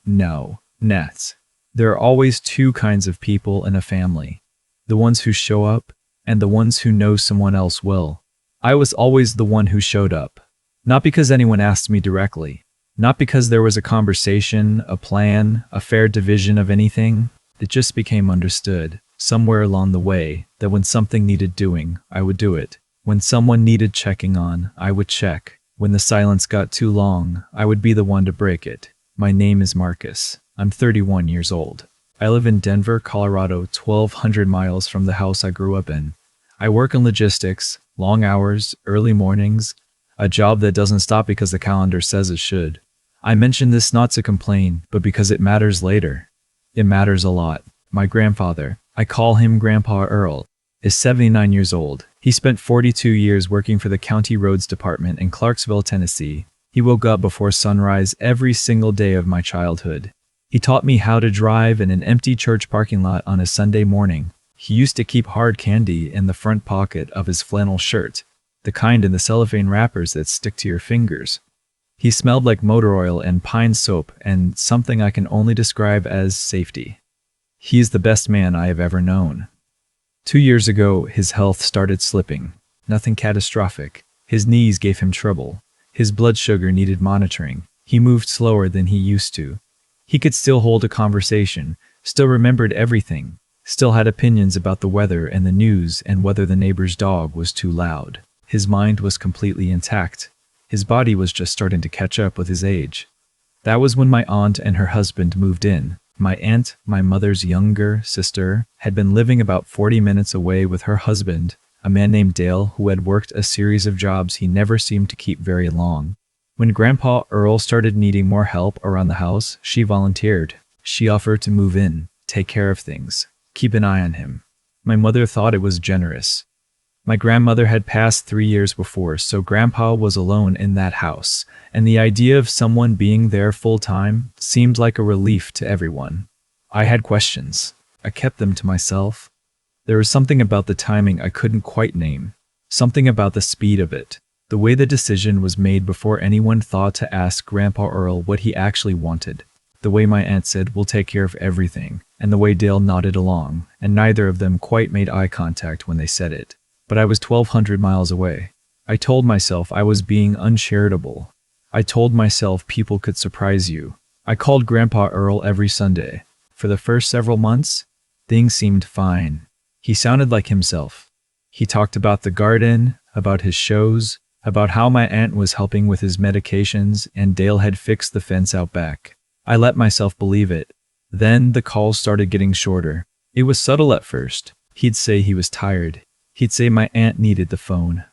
No, Nets. There are always two kinds of people in a family. The ones who show up, and the ones who know someone else will. I was always the one who showed up. Not because anyone asked me directly. Not because there was a conversation, a plan, a fair division of anything. It just became understood, somewhere along the way, that when something needed doing, I would do it. When someone needed checking on, I would check. When the silence got too long, I would be the one to break it. My name is Marcus. I'm 31 years old. I live in Denver, Colorado, 1,200 miles from the house I grew up in. I work in logistics, long hours, early mornings, a job that doesn't stop because the calendar says it should. I mention this not to complain, but because it matters later. It matters a lot. My grandfather, I call him Grandpa Earl, is 79 years old. He spent 42 years working for the County Roads Department in Clarksville, Tennessee. He woke up before sunrise every single day of my childhood. He taught me how to drive in an empty church parking lot on a Sunday morning. He used to keep hard candy in the front pocket of his flannel shirt, the kind in the cellophane wrappers that stick to your fingers. He smelled like motor oil and pine soap and something I can only describe as safety. He is the best man I have ever known. 2 years ago, his health started slipping. Nothing catastrophic. His knees gave him trouble. His blood sugar needed monitoring. He moved slower than he used to. He could still hold a conversation, still remembered everything, still had opinions about the weather and the news and whether the neighbor's dog was too loud. His mind was completely intact. His body was just starting to catch up with his age. That was when my aunt and her husband moved in. My aunt, my mother's younger sister, had been living about 40 minutes away with her husband, a man named Dale who had worked a series of jobs he never seemed to keep very long. When Grandpa Earl started needing more help around the house, she volunteered. She offered to move in, take care of things, keep an eye on him. My mother thought it was generous. My grandmother had passed 3 years before, so Grandpa was alone in that house, and the idea of someone being there full-time seemed like a relief to everyone. I had questions. I kept them to myself. There was something about the timing I couldn't quite name, something about the speed of it. The way the decision was made before anyone thought to ask Grandpa Earl what he actually wanted. The way my aunt said, "We'll take care of everything," and the way Dale nodded along, and neither of them quite made eye contact when they said it. But I was 1,200 miles away. I told myself I was being uncharitable. I told myself people could surprise you. I called Grandpa Earl every Sunday. For the first several months, things seemed fine. He sounded like himself. He talked about the garden, about his shows, about how my aunt was helping with his medications and Dale had fixed the fence out back. I let myself believe it. Then the calls started getting shorter. It was subtle at first. He'd say he was tired. He'd say my aunt needed the phone.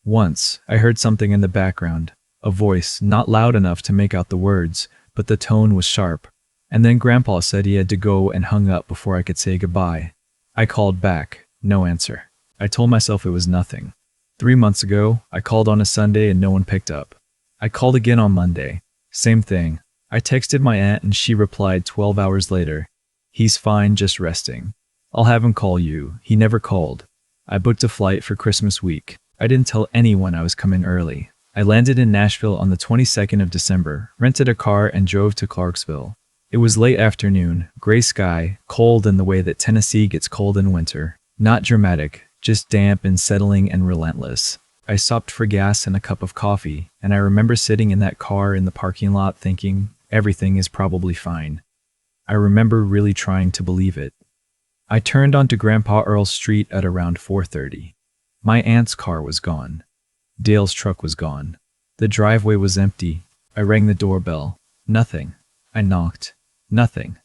Once, I heard something in the background, a voice not loud enough to make out the words, but the tone was sharp. And then Grandpa said he had to go and hung up before I could say goodbye. I called back. No answer. I told myself it was nothing. 3 months ago, I called on a Sunday and no one picked up. I called again on Monday. Same thing. I texted my aunt and she replied 12 hours later. "He's fine, just resting. I'll have him call you." He never called. I booked a flight for Christmas week. I didn't tell anyone I was coming early. I landed in Nashville on the 22nd of December, rented a car and drove to Clarksville. It was late afternoon, gray sky, cold in the way that Tennessee gets cold in winter. Not dramatic, just damp and settling and relentless. I stopped for gas and a cup of coffee, and I remember sitting in that car in the parking lot thinking, everything is probably fine. I remember really trying to believe it. I turned onto Grandpa Earl's street at around 4:30. My aunt's car was gone. Dale's truck was gone. The driveway was empty. I rang the doorbell. Nothing. I knocked. Nothing.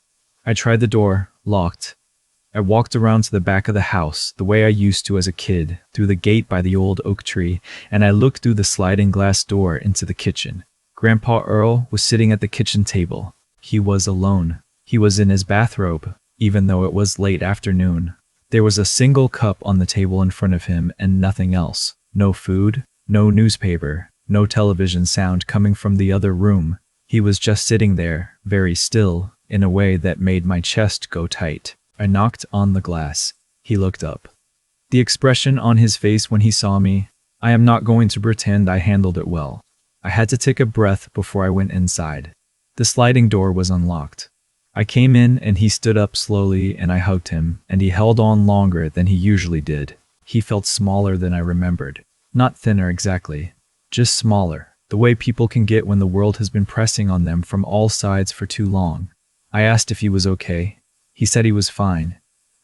I tried the door, locked. I walked around to the back of the house, the way I used to as a kid, through the gate by the old oak tree, and I looked through the sliding glass door into the kitchen. Grandpa Earl was sitting at the kitchen table. He was alone. He was in his bathrobe, even though it was late afternoon. There was a single cup on the table in front of him and nothing else. No food, no newspaper, no television sound coming from the other room. He was just sitting there, very still, in a way that made my chest go tight. I knocked on the glass. He looked up. The expression on his face when he saw me, I am not going to pretend I handled it well. I had to take a breath before I went inside. The sliding door was unlocked. I came in and he stood up slowly and I hugged him, and he held on longer than he usually did. He felt smaller than I remembered. Not thinner exactly, just smaller, the way people can get when the world has been pressing on them from all sides for too long. I asked if he was okay. He said he was fine.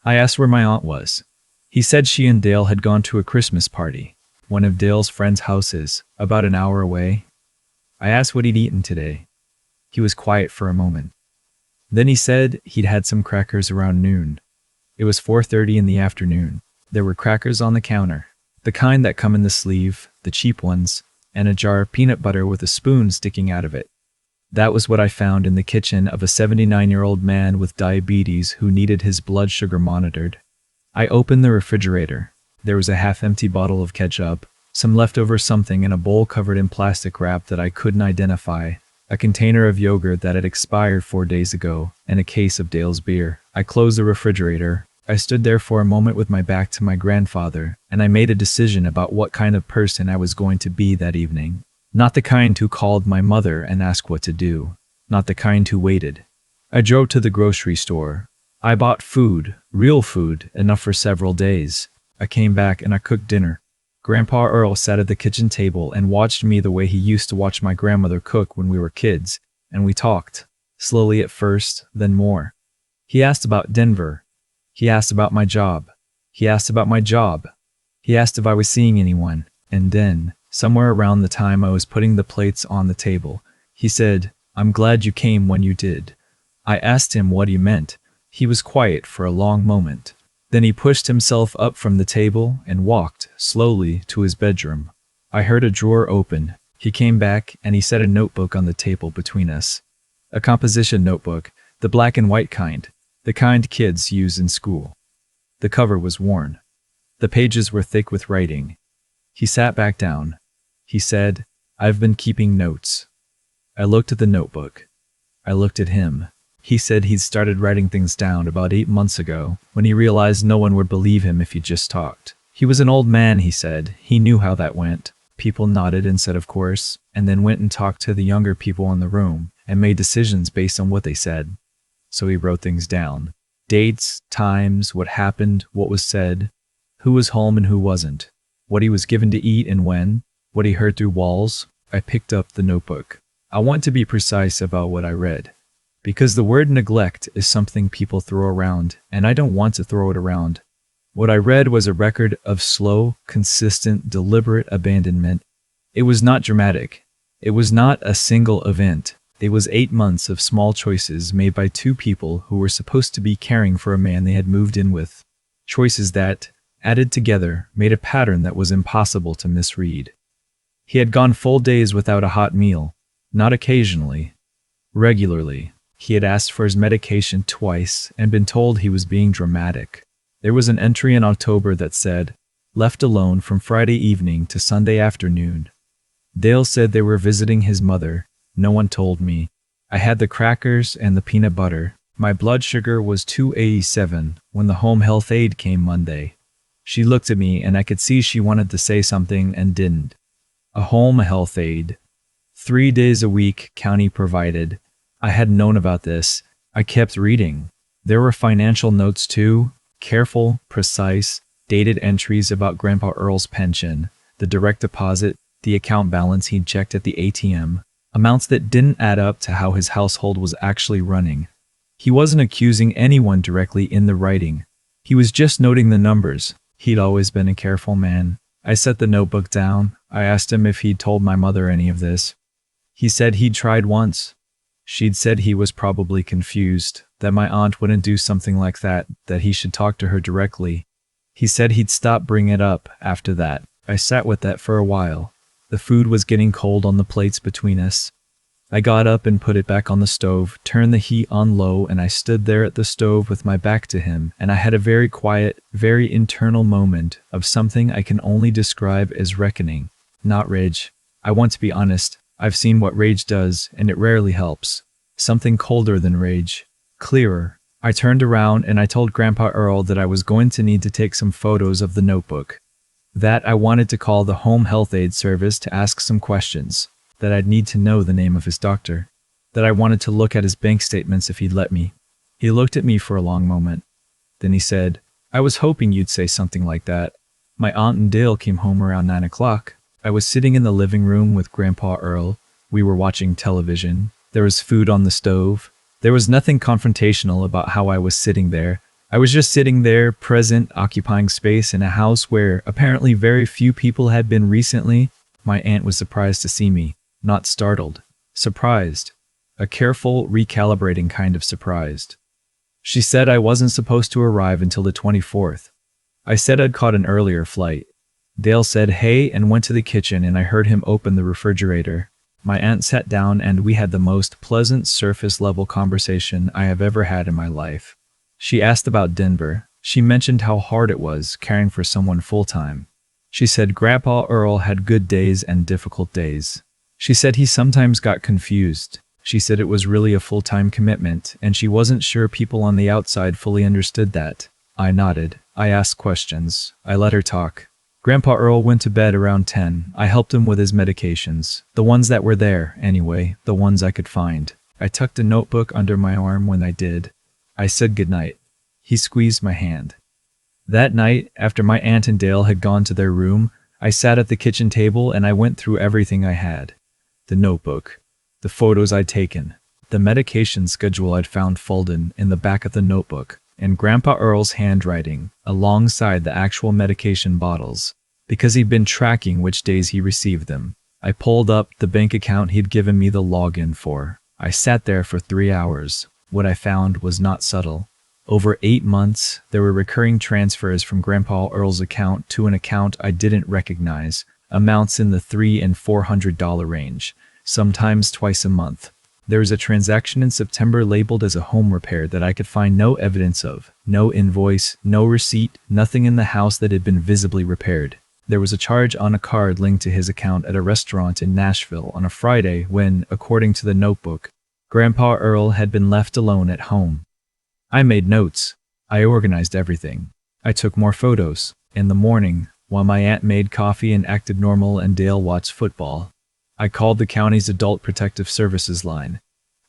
I asked where my aunt was. He said she and Dale had gone to a Christmas party, one of Dale's friends' houses, about an hour away. I asked what he'd eaten today. He was quiet for a moment. Then he said he'd had some crackers around noon. It was 4:30 in the afternoon. There were crackers on the counter, the kind that come in the sleeve, the cheap ones, and a jar of peanut butter with a spoon sticking out of it. That was what I found in the kitchen of a 79-year-old man with diabetes who needed his blood sugar monitored. I opened the refrigerator. There was a half-empty bottle of ketchup, some leftover something in a bowl covered in plastic wrap that I couldn't identify, a container of yogurt that had expired 4 days ago, and a case of Dale's beer. I closed the refrigerator. I stood there for a moment with my back to my grandfather, and I made a decision about what kind of person I was going to be that evening. Not the kind who called my mother and asked what to do. Not the kind who waited. I drove to the grocery store. I bought food, real food, enough for several days. I came back and I cooked dinner. Grandpa Earl sat at the kitchen table and watched me the way he used to watch my grandmother cook when we were kids, and we talked, slowly at first, then more. He asked about Denver. He asked about my job. He asked about my job. He asked if I was seeing anyone, and then, somewhere around the time I was putting the plates on the table, he said, "I'm glad you came when you did." I asked him what he meant. He was quiet for a long moment. Then he pushed himself up from the table and walked, slowly, to his bedroom. I heard a drawer open. He came back and he set a notebook on the table between us. A composition notebook, the black and white kind, the kind kids use in school. The cover was worn. The pages were thick with writing. He sat back down. He said, "I've been keeping notes." I looked at the notebook. I looked at him. He said he'd started writing things down about 8 months ago, when he realized no one would believe him if he just talked. He was an old man, he said. He knew how that went. People nodded and said of course, and then went and talked to the younger people in the room, and made decisions based on what they said. So he wrote things down. Dates, times, what happened, what was said, who was home and who wasn't, what he was given to eat and when, what he heard through walls. I picked up the notebook. I want to be precise about what I read, because the word neglect is something people throw around, and I don't want to throw it around. What I read was a record of slow, consistent, deliberate abandonment. It was not dramatic. It was not a single event. It was 8 months of small choices made by two people who were supposed to be caring for a man they had moved in with. Choices that, added together, made a pattern that was impossible to misread. He had gone full days without a hot meal, not occasionally, regularly. He had asked for his medication twice and been told he was being dramatic. There was an entry in October that said, "Left alone from Friday evening to Sunday afternoon." Dale said they were visiting his mother. No one told me. I had the crackers and the peanut butter. My blood sugar was 287 when the home health aide came Monday. She looked at me and I could see she wanted to say something and didn't. A home health aide. 3 days a week, county provided. I hadn't known about this. I kept reading. There were financial notes too, careful, precise, dated entries about Grandpa Earl's pension, the direct deposit, the account balance he'd checked at the ATM, amounts that didn't add up to how his household was actually running. He wasn't accusing anyone directly in the writing. He was just noting the numbers. He'd always been a careful man. I set the notebook down. I asked him if he'd told my mother any of this. He said he'd tried once. She'd said he was probably confused, that my aunt wouldn't do something like that, that he should talk to her directly. He said he'd stop bringing it up after that. I sat with that for a while. The food was getting cold on the plates between us. I got up and put it back on the stove, turned the heat on low, and I stood there at the stove with my back to him, and I had a very quiet, very internal moment of something I can only describe as reckoning, not rage. I want to be honest. I've seen what rage does, and it rarely helps. Something colder than rage. Clearer. I turned around and I told Grandpa Earl that I was going to need to take some photos of the notebook. That I wanted to call the home health aid service to ask some questions. That I'd need to know the name of his doctor. that I wanted to look at his bank statements if he'd let me. He looked at me for a long moment. Then he said, "I was hoping you'd say something like that. My aunt and Dale came home around 9 o'clock. I was sitting in the living room with Grandpa Earl. We were watching television. There was food on the stove. There was nothing confrontational about how I was sitting there. I was just sitting there, present, occupying space in a house where apparently very few people had been recently. My aunt was surprised to see me, not startled. Surprised. A careful, recalibrating kind of surprised. She said I wasn't supposed to arrive until the 24th. I said I'd caught an earlier flight. Dale said hey and went to the kitchen, and I heard him open the refrigerator. My aunt sat down and we had the most pleasant surface-level conversation I have ever had in my life. She asked about Denver. She mentioned how hard it was caring for someone full-time. She said Grandpa Earl had good days and difficult days. She said he sometimes got confused. She said it was really a full-time commitment, and she wasn't sure people on the outside fully understood that. I nodded. I asked questions. I let her talk. Grandpa Earl went to bed around 10. I helped him with his medications. The ones that were there, anyway. The ones I could find. I tucked a notebook under my arm when I did. I said goodnight. He squeezed my hand. That night, after my aunt and Dale had gone to their room, I sat at the kitchen table and I went through everything I had. The notebook. The photos I'd taken. The medication schedule I'd found folded in the back of the notebook. And Grandpa Earl's handwriting, alongside the actual medication bottles, because he'd been tracking which days he received them. I pulled up the bank account he'd given me the login for. I sat there for 3 hours. What I found was not subtle. Over 8 months, there were recurring transfers from Grandpa Earl's account to an account I didn't recognize, amounts in the $300 and $400 range, sometimes twice a month. There was a transaction in September labeled as a home repair that I could find no evidence of, no invoice, no receipt, nothing in the house that had been visibly repaired. There was a charge on a card linked to his account at a restaurant in Nashville on a Friday when, according to the notebook, Grandpa Earl had been left alone at home. I made notes. I organized everything. I took more photos. In the morning, while my aunt made coffee and acted normal and Dale watched football, I called the county's Adult Protective Services line.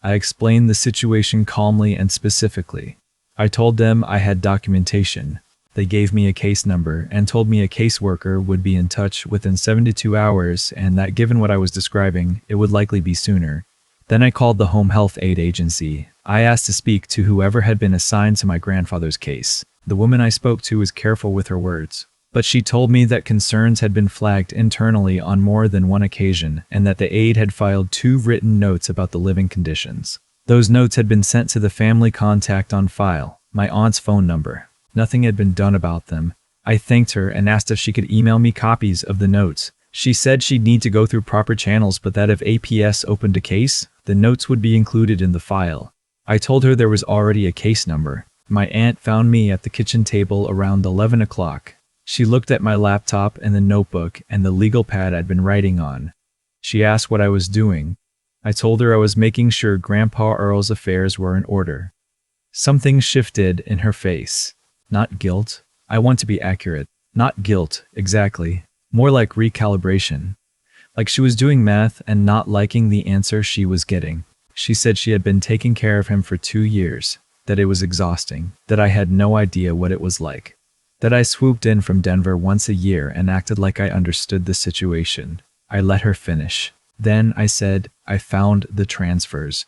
I explained the situation calmly and specifically. I told them I had documentation. They gave me a case number and told me a caseworker would be in touch within 72 hours and that given what I was describing, it would likely be sooner. Then I called the Home Health Aid Agency. I asked to speak to whoever had been assigned to my grandfather's case. The woman I spoke to was careful with her words, but she told me that concerns had been flagged internally on more than one occasion and that the aide had filed 2 written notes about the living conditions. Those notes had been sent to the family contact on file, my aunt's phone number. Nothing had been done about them. I thanked her and asked if she could email me copies of the notes. She said she'd need to go through proper channels, but that if APS opened a case, the notes would be included in the file. I told her there was already a case number. My aunt found me at the kitchen table around 11 o'clock. She looked at my laptop and the notebook and the legal pad I'd been writing on. She asked what I was doing. I told her I was making sure Grandpa Earl's affairs were in order. Something shifted in her face. Not guilt. I want to be accurate. Not guilt, exactly. More like recalibration. Like she was doing math and not liking the answer she was getting. She said she had been taking care of him for 2 years, that it was exhausting, that I had no idea what it was like, that I swooped in from Denver once a year and acted like I understood the situation. I let her finish. Then I said, I found the transfers.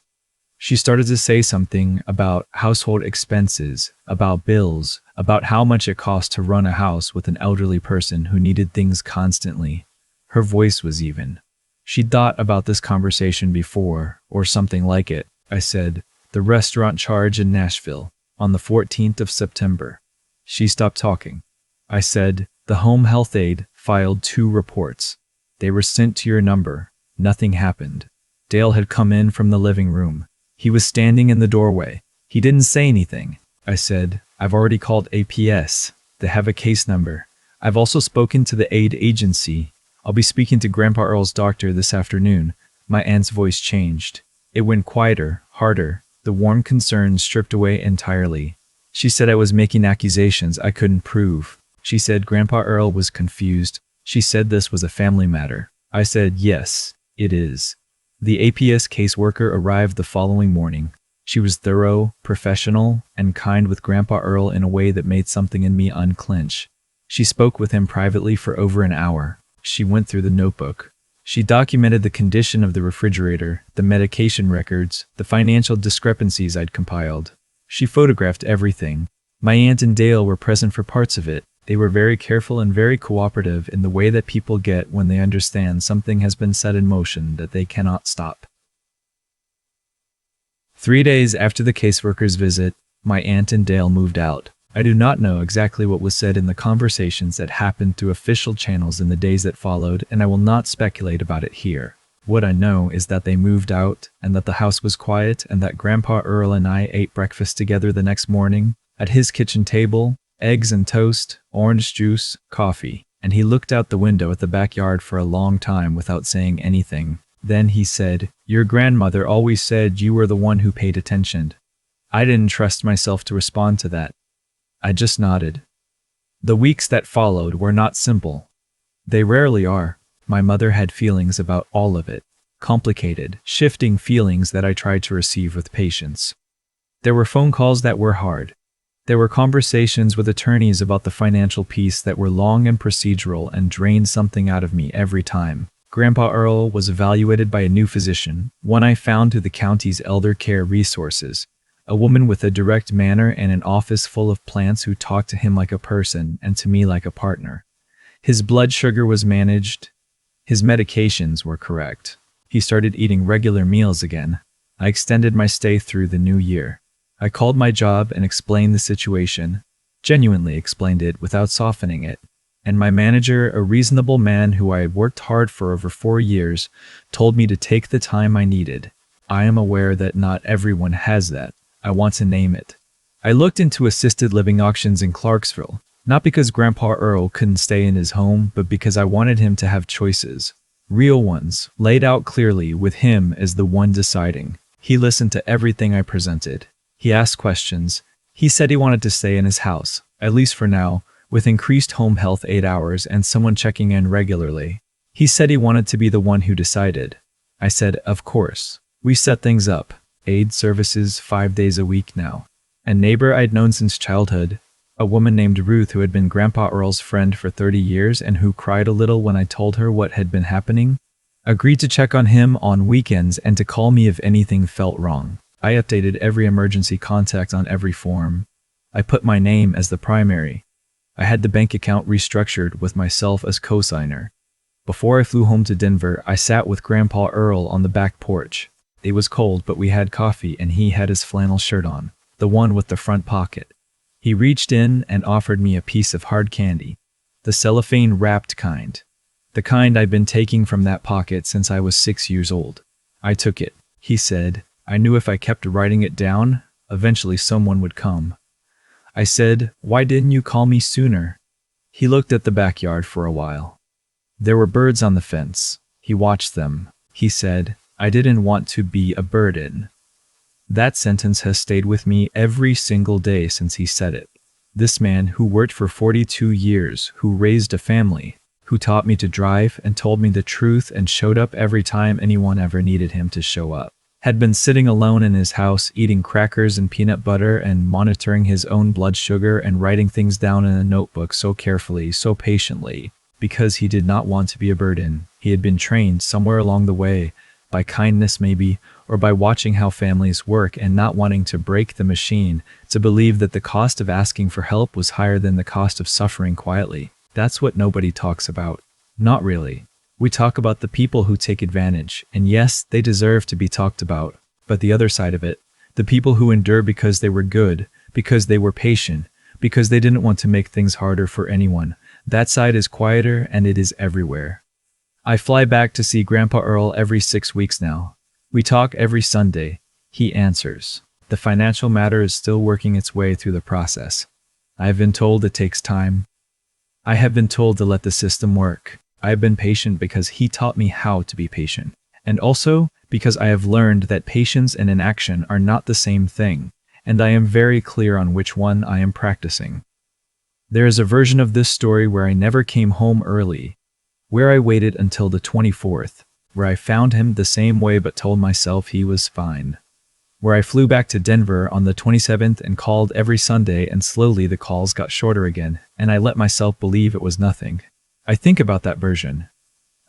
She started to say something about household expenses, about bills, about how much it cost to run a house with an elderly person who needed things constantly. Her voice was even. She'd thought about this conversation before, or something like it. I said, the restaurant charge in Nashville, on the 14th of September. She stopped talking. I said, the home health aide filed 2 reports. They were sent to your number. Nothing happened. Dale had come in from the living room. He was standing in the doorway. He didn't say anything. I said, I've already called APS. They have a case number. I've also spoken to the aid agency. I'll be speaking to Grandpa Earl's doctor this afternoon. My aunt's voice changed. It went quieter, harder, the warm concern stripped away entirely. She said I was making accusations I couldn't prove. She said Grandpa Earl was confused. She said this was a family matter. I said, yes, it is. The APS caseworker arrived the following morning. She was thorough, professional, and kind with Grandpa Earl in a way that made something in me unclench. She spoke with him privately for over an hour. She went through the notebook. She documented the condition of the refrigerator, the medication records, the financial discrepancies I'd compiled. She photographed everything. My aunt and Dale were present for parts of it. They were very careful and very cooperative in the way that people get when they understand something has been set in motion that they cannot stop. 3 days after the caseworker's visit, my aunt and Dale moved out. I do not know exactly what was said in the conversations that happened through official channels in the days that followed, and I will not speculate about it here. What I know is that they moved out, and that the house was quiet, and that Grandpa Earl and I ate breakfast together the next morning, at his kitchen table, eggs and toast, orange juice, coffee, and he looked out the window at the backyard for a long time without saying anything. Then he said, "Your grandmother always said you were the one who paid attention." I didn't trust myself to respond to that. I just nodded. The weeks that followed were not simple. They rarely are. My mother had feelings about all of it. Complicated, shifting feelings that I tried to receive with patience. There were phone calls that were hard. There were conversations with attorneys about the financial piece that were long and procedural and drained something out of me every time. Grandpa Earl was evaluated by a new physician, one I found through the county's elder care resources. A woman with a direct manner and an office full of plants who talked to him like a person and to me like a partner. His blood sugar was managed. His medications were correct. He started eating regular meals again. I extended my stay through the new year. I called my job and explained the situation, genuinely explained it without softening it. And my manager, a reasonable man who I had worked hard for over 4 years, told me to take the time I needed. I am aware that not everyone has that. I want to name it. I looked into assisted living auctions in Clarksville, not because Grandpa Earl couldn't stay in his home, but because I wanted him to have choices. Real ones, laid out clearly with him as the one deciding. He listened to everything I presented. He asked questions. He said he wanted to stay in his house, at least for now, with increased home health 8 hours and someone checking in regularly. He said he wanted to be the one who decided. I said, of course. We set things up. Aid services 5 days a week now. A neighbor I'd known since childhood, a woman named Ruth who had been Grandpa Earl's friend for 30 years and who cried a little when I told her what had been happening, agreed to check on him on weekends and to call me if anything felt wrong. I updated every emergency contact on every form. I put my name as the primary. I had the bank account restructured with myself as co-signer. Before I flew home to Denver, I sat with Grandpa Earl on the back porch. It was cold, but we had coffee and he had his flannel shirt on, the one with the front pocket. He reached in and offered me a piece of hard candy, the cellophane-wrapped kind, the kind I'd been taking from that pocket since I was 6 years old. I took it. He said, I knew if I kept writing it down, eventually someone would come. I said, why didn't you call me sooner? He looked at the backyard for a while. There were birds on the fence. He watched them. He said, I didn't want to be a burden. That sentence has stayed with me every single day since he said it. This man who worked for 42 years, who raised a family, who taught me to drive and told me the truth and showed up every time anyone ever needed him to show up, had been sitting alone in his house eating crackers and peanut butter and monitoring his own blood sugar and writing things down in a notebook so carefully, so patiently, because he did not want to be a burden. He had been trained somewhere along the way, by kindness maybe, or by watching how families work and not wanting to break the machine, to believe that the cost of asking for help was higher than the cost of suffering quietly. That's what nobody talks about. Not really. We talk about the people who take advantage, and yes, they deserve to be talked about. But the other side of it, the people who endure because they were good, because they were patient, because they didn't want to make things harder for anyone, that side is quieter and it is everywhere. I fly back to see Grandpa Earl every 6 weeks now. We talk every Sunday. He answers. The financial matter is still working its way through the process. I have been told it takes time. I have been told to let the system work. I have been patient because he taught me how to be patient. And also because I have learned that patience and inaction are not the same thing, and I am very clear on which one I am practicing. There is a version of this story where I never came home early, where I waited until the 24th, where I found him the same way but told myself he was fine. Where I flew back to Denver on the 27th and called every Sunday, and slowly the calls got shorter again, and I let myself believe it was nothing. I think about that version.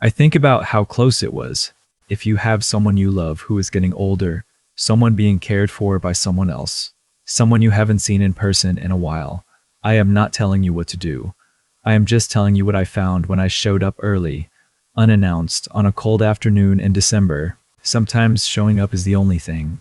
I think about how close it was. If you have someone you love who is getting older, someone being cared for by someone else, someone you haven't seen in person in a while, I am not telling you what to do. I am just telling you what I found when I showed up early, unannounced, on a cold afternoon in December. Sometimes showing up is the only thing.